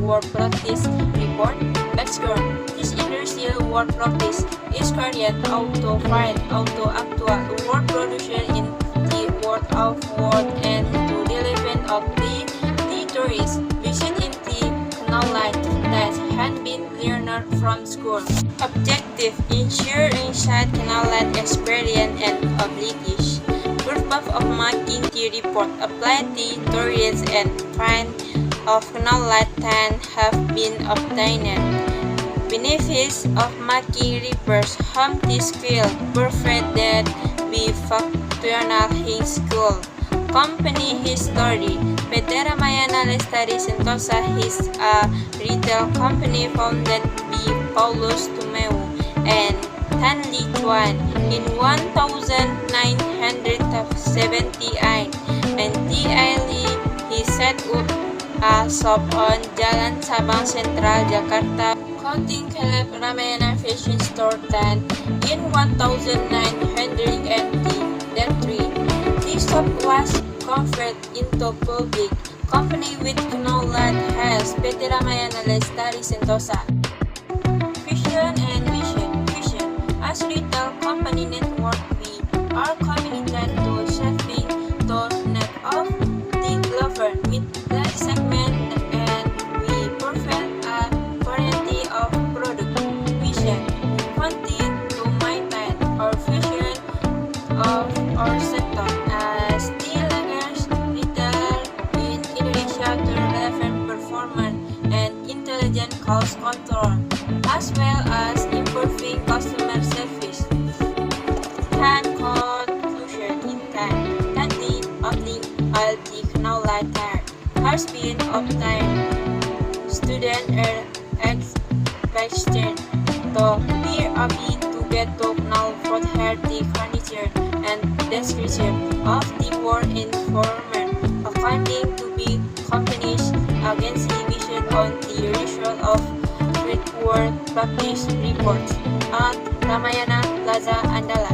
work practice report. Background: this industrial work practice is carried out to find actual work production in the world of work and to development of the tourist visit in the canal line that had been learned from school. Objective: ensure inside canal line experience and abilities. Purpose of making the report: apply the tourists and find of canal line have been obtained. Benefits of making reports: home the skill, perfect that be functional in school. Company history: PT Ramayana Lestari Sentosa is a retail company founded by Paulus Tumeu and Tan Li Chuan in 1978, and he set up a shop on Jalan Sabang Sentral, Jakarta, clothing Caleb Ramayana Fashion Store Tan in 1983. This shop was converted into public company with canal land has PT Ramayana Lestari Sentosa. Vision and mission. Vision: as retail company network, we are committed to shaping the net of the global with the segment and we provide a variety of products. Vision: continue to maintain our vision of our sector as the largest retailer in Indonesia to relevant performance and intelligent cost control, as well as improving customer service. And conclusion: in time, that the opening of the canal line has been obtained. Student are expected to be able to get to know what her the furniture and description of the work environment according to be companies against the vision on the result of work practice reports at Ramayana Plaza Andala.